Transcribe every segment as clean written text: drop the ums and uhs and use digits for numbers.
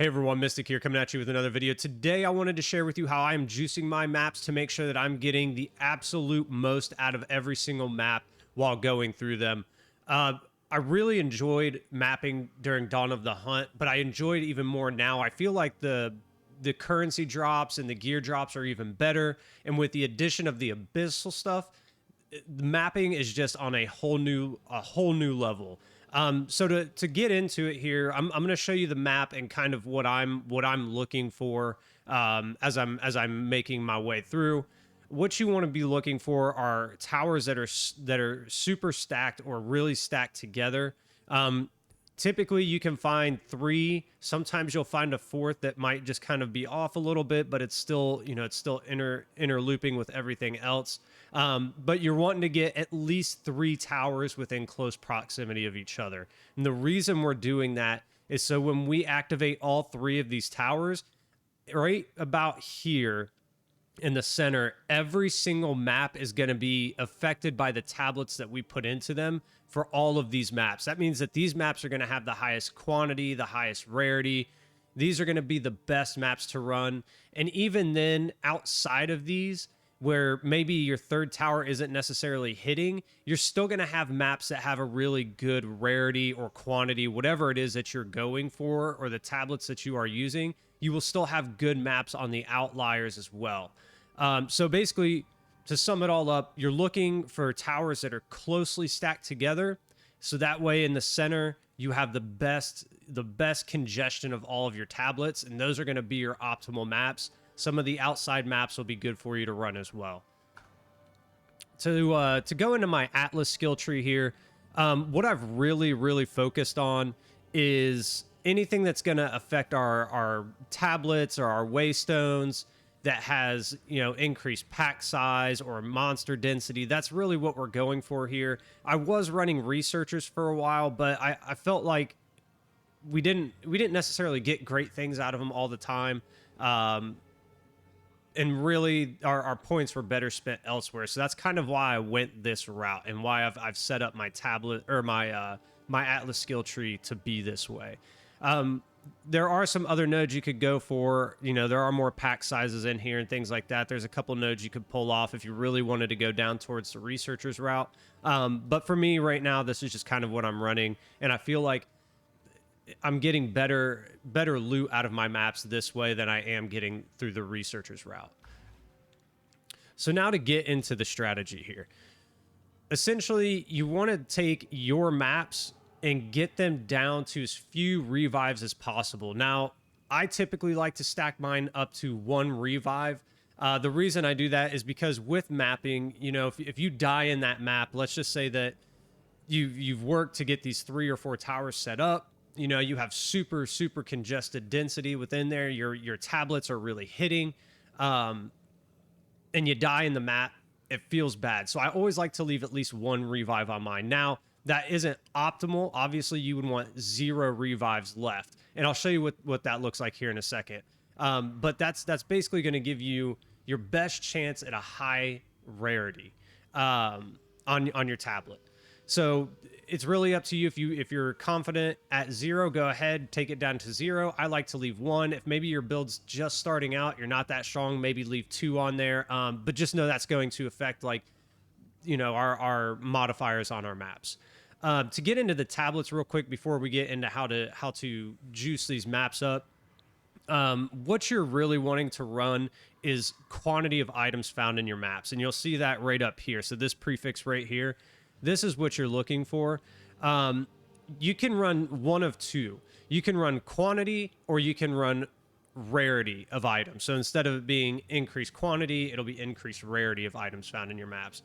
Hey everyone, Mystic here coming at you with another video. Today I wanted to share with you how I am juicing my maps to make sure that I'm getting the absolute most out of every single map while going through them. I really enjoyed mapping during Dawn of the Hunt, but I enjoy it even more now. I feel like the currency drops and the gear drops are even better, and with the addition of the Abyssal stuff, the mapping is just on a whole new level. So to get into it here, I'm going to show you the map and kind of what I'm looking for as I'm making my way through. What you want to be looking for are towers that are super stacked or really stacked together. Typically, you can find three. Sometimes you'll find a fourth that might just kind of be off a little bit, but it's still interlooping with everything else. But you're wanting to get at least three towers within close proximity of each other. And the reason we're doing that is so when we activate all three of these towers, right about here in the center, every single map is going to be affected by the tablets that we put into them for all of these maps. That means that these maps are going to have the highest quantity, the highest rarity. These are going to be the best maps to run. And even then, outside of these, where maybe your third tower isn't necessarily hitting, you're still going to have maps that have a really good rarity or quantity, whatever it is that you're going for, or the tablets that you are using. You will still have good maps on the outliers as well. So basically, to sum it all up, you're looking for towers that are closely stacked together. So that way in the center, you have the best congestion of all of your tablets, and those are going to be your optimal maps. Some of the outside maps will be good for you to run as well. To go into my Atlas skill tree here, what I've really focused on is anything that's going to affect our tablets or our waystones that has, increased pack size or monster density. That's really what we're going for here. I was running researchers for a while, but I felt like we didn't necessarily get great things out of them all the time. And really our points were better spent elsewhere. So that's kind of why I went this route and why I've set up my tablet or my Atlas skill tree to be this way. There are some other nodes you could go for. There are more pack sizes in here and things like that. There's a couple nodes you could pull off if you really wanted to go down towards the researchers route. But for me right now, this is just kind of what I'm running. And I feel like I'm getting better loot out of my maps this way than I am getting through the researchers route. So now to get into the strategy here. Essentially, you want to take your maps and get them down to as few revives as possible. Now, I typically like to stack mine up to one revive. The reason I do that is because with mapping, if you die in that map, let's just say that you've worked to get these 3 or 4 towers set up. You have super congested density within there. Your tablets are really hitting, and you die in the map. It feels bad. So I always like to leave at least one revive on mine. Now, that isn't optimal. Obviously, you would want 0 revives left, and I'll show you what that looks like here in a second. But that's basically going to give you your best chance at a high rarity on your tablet. So it's really up to you. If you're confident at 0, go ahead, take it down to 0. I like to leave 1. If maybe your build's just starting out, you're not that strong, maybe leave 2 on there. But just know that's going to affect our modifiers on our maps. To get into the tablets real quick before we get into how to juice these maps up, what you're really wanting to run is quantity of items found in your maps, and you'll see that right up here. So this prefix right here, this is what you're looking for. You can run one of two. You can run quantity or you can run rarity of items. So instead of it being increased quantity, it'll be increased rarity of items found in your maps.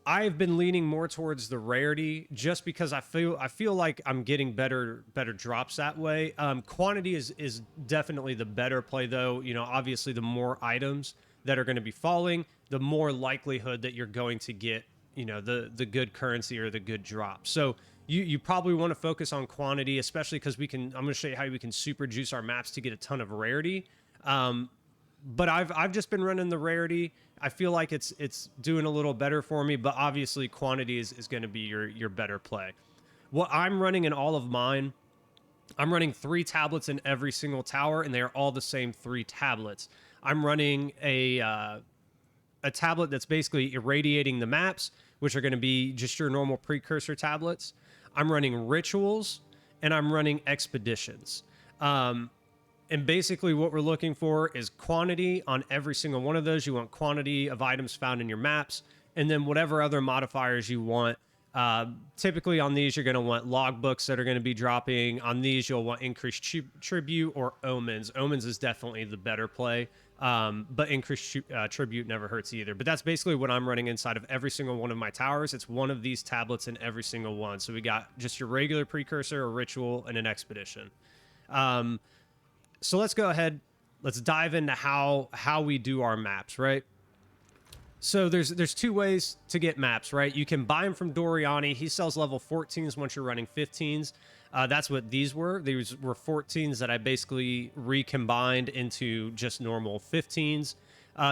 I've been leaning more towards the rarity just because I feel like I'm getting better drops that way. Quantity is definitely the better play though. Obviously the more items that are going to be falling, the more likelihood that you're going to get, the good currency or the good drop. So you probably want to focus on quantity, especially because I'm going to show you how we can super juice our maps to get a ton of rarity. But I've just been running the rarity. I feel like it's doing a little better for me, but obviously quantity is going to be your better play. What I'm running in all of mine I'm running 3 tablets in every single tower, and they are all the same 3 tablets. I'm running a tablet that's basically irradiating the maps, which are going to be just your normal precursor tablets. I'm running rituals, and I'm running expeditions. And basically what we're looking for is quantity on every single one of those. You want quantity of items found in your maps, and then whatever other modifiers you want. Typically on these, you're going to want logbooks that are going to be dropping. On these, you'll want increased tribute or omens. Omens is definitely the better play, but increased tribute never hurts either. But that's basically what I'm running inside of every single one of my towers. It's one of these tablets in every single one. So we got just your regular precursor, a ritual, and an expedition. So let's go ahead. Let's dive into how we do our maps, right? So there's 2 ways to get maps, right? You can buy them from Doriani. He sells level 14s once you're running 15s. That's what these were. These were 14s that I basically recombined into just normal 15s.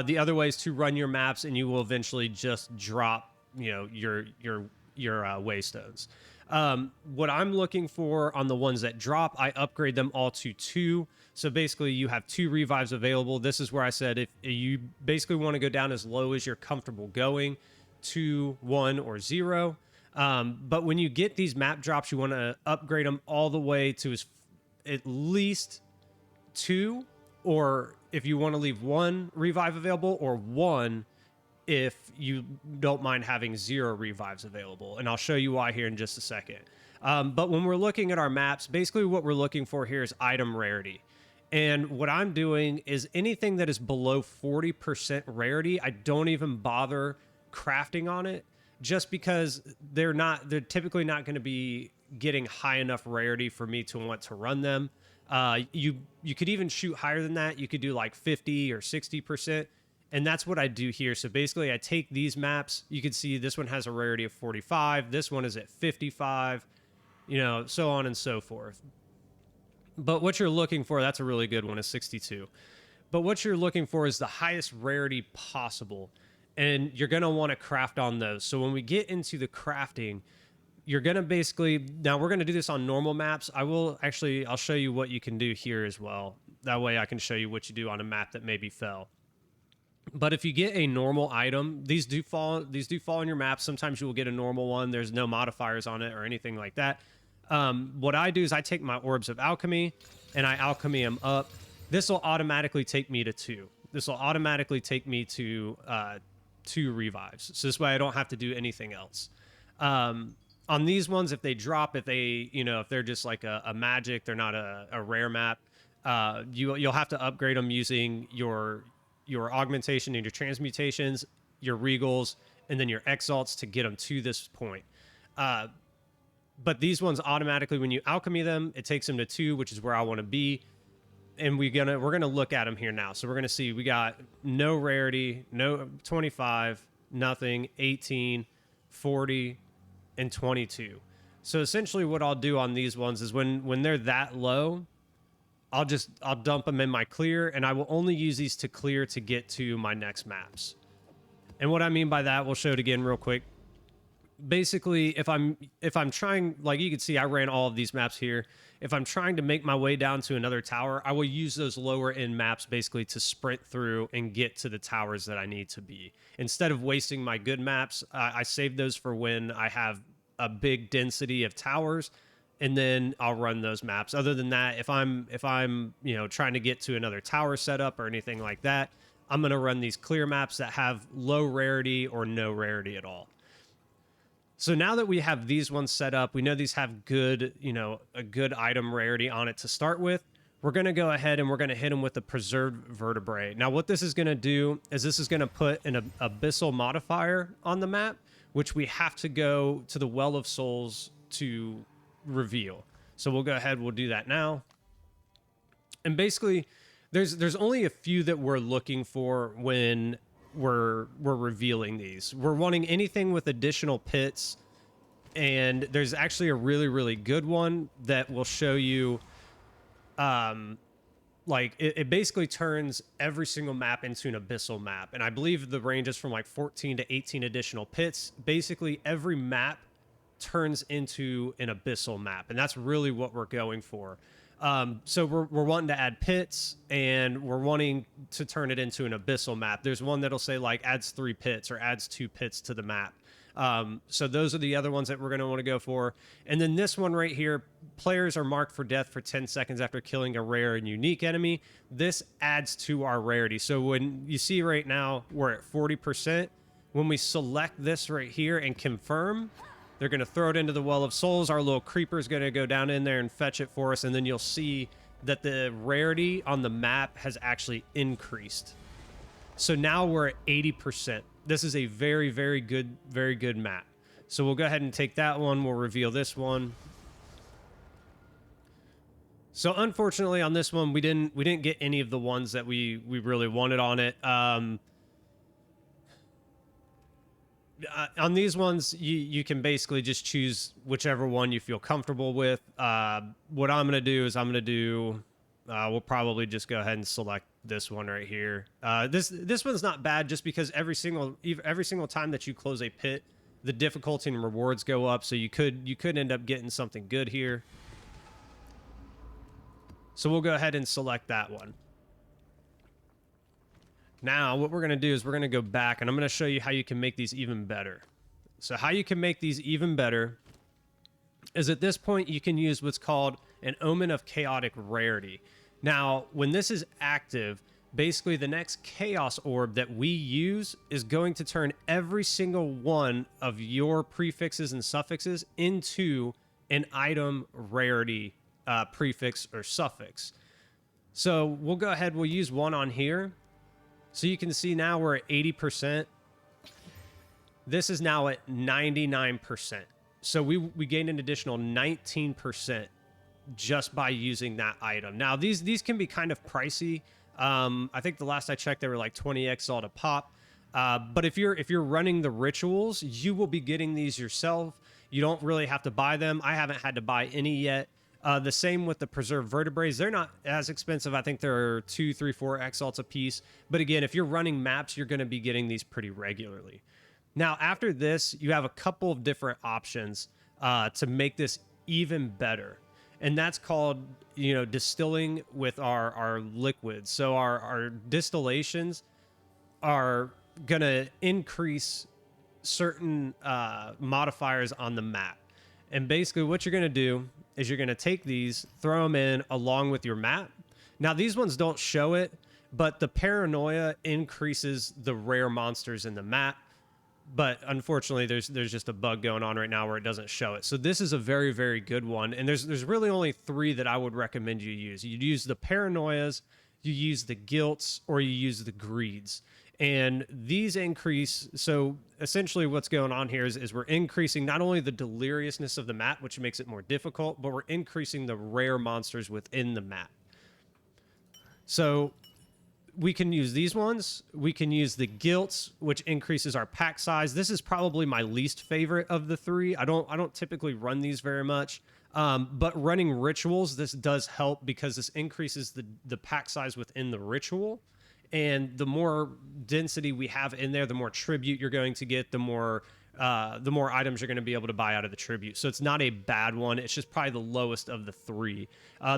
The other way is to run your maps, and you will eventually just drop, your waystones. What I'm looking for on the ones that drop, I upgrade them all to 2. So basically you have 2 revives available. This is where I said if you basically want to go down as low as you're comfortable going, 2, 1, or 0. But when you get these map drops, you want to upgrade them all the way to at least 2, or if you want to leave 1 revive available, or 1 if you don't mind having 0 revives available. And I'll show you why here in just a second. But when we're looking at our maps, basically what we're looking for here is item rarity. And what I'm doing is anything that is below 40% rarity, I don't even bother crafting on it, just because they're typically not going to be getting high enough rarity for me to want to run them. You could even shoot higher than that. You could do like 50 or 60%. And that's what I do here. So basically I take these maps. You can see this one has a rarity of 45. This one is at 55, so on and so forth. But what you're looking for, that's a really good one, is 62. But what you're looking for is the highest rarity possible. And you're going to want to craft on those. So when we get into the crafting, you're going to basically, now we're going to do this on normal maps. I'll show you what you can do here as well. That way I can show you what you do on a map that maybe fell. But if you get a normal item, these do fall in your map. Sometimes you will get a normal one. There's no modifiers on it or anything like that. What I do is I take my orbs of alchemy and I alchemy them up. This will automatically take me to 2. This will automatically take me to 2 revives. So this way I don't have to do anything else. On these ones, if they drop, if they're just like a magic, they're not a rare map, you'll have to upgrade them using your augmentation and your transmutations, your regals, and then your exalts to get them to this point. But these ones automatically, when you alchemy them, it takes them to 2, which is where I want to be. And we're gonna look at them here now. So we're gonna see we got no rarity, no 25, nothing, 18, 40, and 22. So essentially, what I'll do on these ones is when they're that low, I'll dump them in my clear, and I will only use these to clear to get to my next maps. And what I mean by that, we'll show it again real quick. Basically, if I'm trying, like you can see, I ran all of these maps here. If I'm trying to make my way down to another tower, I will use those lower end maps basically to sprint through and get to the towers that I need to be. Instead of wasting my good maps, I save those for when I have a big density of towers, and then I'll run those maps. Other than that, if I'm trying to get to another tower setup or anything like that, I'm going to run these clear maps that have low rarity or no rarity at all. So now that we have these ones set up, we know these have good, a good item rarity on it to start with. We're going to go ahead and we're going to hit them with the preserved vertebrae. Now what this is going to do is this is going to put an abyssal modifier on the map, which we have to go to the Well of Souls to reveal. So we'll go ahead, we'll do that now. And basically there's only a few that we're looking for when we're revealing these. We're wanting anything with additional pits, and there's actually a really good one that will show you like it basically turns every single map into an abyssal map, and I believe the range is from like 14 to 18 additional pits. Basically every map turns into an abyssal map, and that's really what we're going for. So we're wanting to add pits, and we're wanting to turn it into an abyssal map. There's one that'll say like adds 3 pits or adds 2 pits to the map. So those are the other ones that we're going to want to go for. And then this one right here, players are marked for death for 10 seconds after killing a rare and unique enemy. This adds to our rarity. So when you see right now, we're at 40%. When we select this right here and confirm, they're going to throw it into the Well of Souls. Our little creeper is going to go down in there and fetch it for us. And then you'll see that the rarity on the map has actually increased. So now we're at 80%. This is a very, very good map. So we'll go ahead and take that one. We'll reveal this one. So unfortunately on this one, we didn't get any of the ones that we really wanted on it. On these ones, you can basically just choose whichever one you feel comfortable with. What I'm going to do is we'll probably just go ahead and select this one right here. This one's not bad just because every single time that you close a pit, the difficulty and rewards go up. So you could end up getting something good here. So we'll go ahead and select that one. Now, what we're going to do is we're going to go back, and I'm going to show you how you can make these even better. So how you can make these even better is at this point, you can use what's called an Omen of Chaotic Rarity. Now, when this is active, basically the next Chaos Orb that we use is going to turn every single one of your prefixes and suffixes into an item rarity prefix or suffix. So we'll go ahead, we'll use one on here. So you can see now we're at 80%. This is now at 99%. So we gained an additional 19% just by using that item. Now these can be kind of pricey. I think the last I checked, they were like 20 Exile to pop. But if you're running the rituals, you will be getting these yourself. You don't really have to buy them. I haven't had to buy any yet. The same with the preserved vertebrae. They're not as expensive. I think they're 2, 3, 4 exalts a piece. But again, if you're running maps, you're going to be getting these pretty regularly. Now, after this, you have a couple of different options to make this even better. And that's called, distilling with our liquids. So our distillations are going to increase certain modifiers on the map. And basically what you're going to do is you're going to take these, throw them in along with your map. Now, these ones don't show it, but the paranoia increases the rare monsters in the map. But unfortunately, there's just a bug going on right now where it doesn't show it. So this is a very, very good one. And there's really only 3 that I would recommend you use. You use the paranoias, you use the guilts, or you use the greeds. And these increase, so essentially what's going on here is we're increasing not only the deliriousness of the map, which makes it more difficult, but we're increasing the rare monsters within the map. So we can use these ones. We can use the guilts, which increases our pack size. This is probably my least favorite of the 3. I don't typically run these very much. But running rituals, this does help because this increases the pack size within the ritual. And the more density we have in there, the more tribute you're going to get, the more items you're going to be able to buy out of the tribute. So it's not a bad one. It's just probably the lowest of the 3.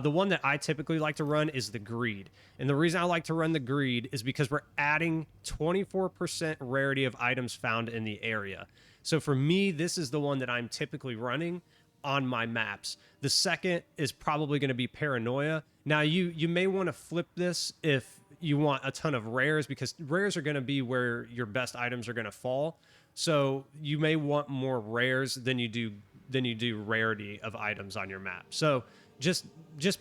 The one that I typically like to run is the greed. And the reason I like to run the greed is because we're adding 24% rarity of items found in the area. So for me, this is the one that I'm typically running on my maps. The second is probably going to be paranoia. Now you may want to flip this if you want a ton of rares, because rares are going to be where your best items are going to fall. So you may want more rares than you do rarity of items on your map. So just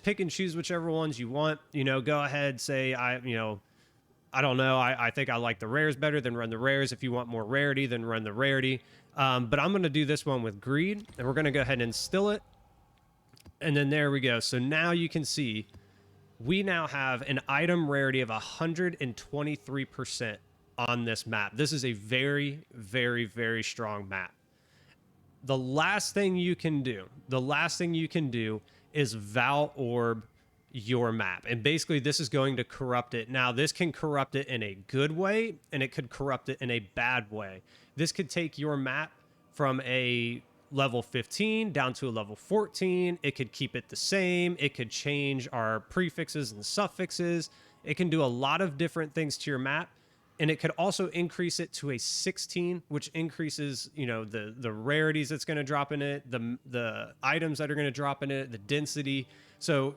pick and choose whichever ones you want. Go ahead, say I don't know. I think I like the rares better, then run the rares. If you want more rarity, then run the rarity. But I'm going to do this one with greed, and we're going to go ahead and still it. And then there we go. So now you can see we now have an item rarity of 123% on this map. This is a very, very, very strong map. The last thing you can do is Val Orb your map. And basically this is going to corrupt it. Now this can corrupt it in a good way, and it could corrupt it in a bad way. This could take your map from a level 15 down to a level 14. It could keep it the same. It could change our prefixes and suffixes. It can do a lot of different things to your map. And it could also increase it to a 16, which increases, you know, the rarities that's going to drop in it, the items that are going to drop in it, the density. So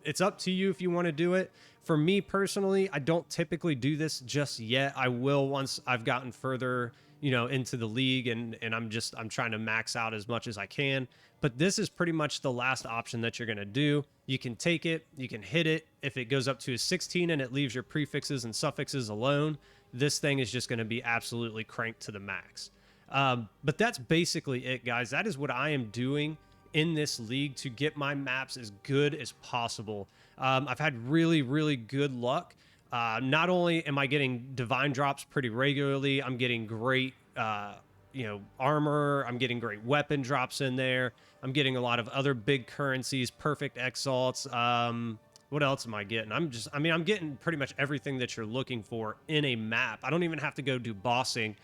it's up to you if you want to do it. For me personally, I don't typically do this just yet. I will once I've gotten further, you know, into the league, and I'm trying to max out as much as I can. But this is pretty much the last option that you're going to do. You can take it, you can hit it. If it goes up to a 16 and it leaves your prefixes and suffixes alone, this thing is just going to be absolutely cranked to the max. But that's basically it, guys. That is what I am doing in this league to get my maps as good as possible. I've had really, really good luck. Not only am I getting divine drops pretty regularly, I'm getting great, you know, armor. I'm getting great weapon drops in there. I'm getting a lot of other big currencies, perfect exalts. What else am I getting? I'm getting pretty much everything that you're looking for in a map. I don't even have to go do bossing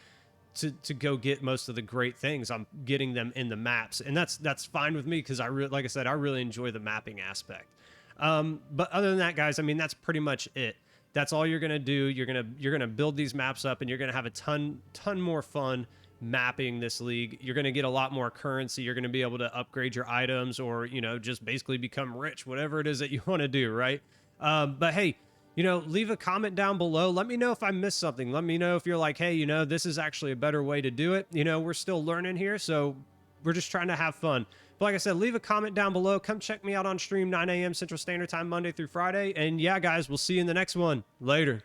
to go get most of the great things. I'm getting them in the maps, and that's fine with me because like I said, I really enjoy the mapping aspect. But other than that, guys, I mean, that's pretty much it. That's all you're gonna do. You're gonna build these maps up, and you're gonna have a ton more fun mapping this league. You're gonna get a lot more currency. You're gonna be able to upgrade your items, or, you know, just basically become rich, whatever it is that you want to do, right? But hey, you know, leave a comment down below. Let me know if I missed something. Let me know if you're like, hey, you know, this is actually a better way to do it. You know, we're still learning here, so we're just trying to have fun. But like I said, leave a comment down below. Come check me out on stream, 9 a.m. Central Standard Time, Monday through Friday. And yeah, guys, we'll see you in the next one. Later.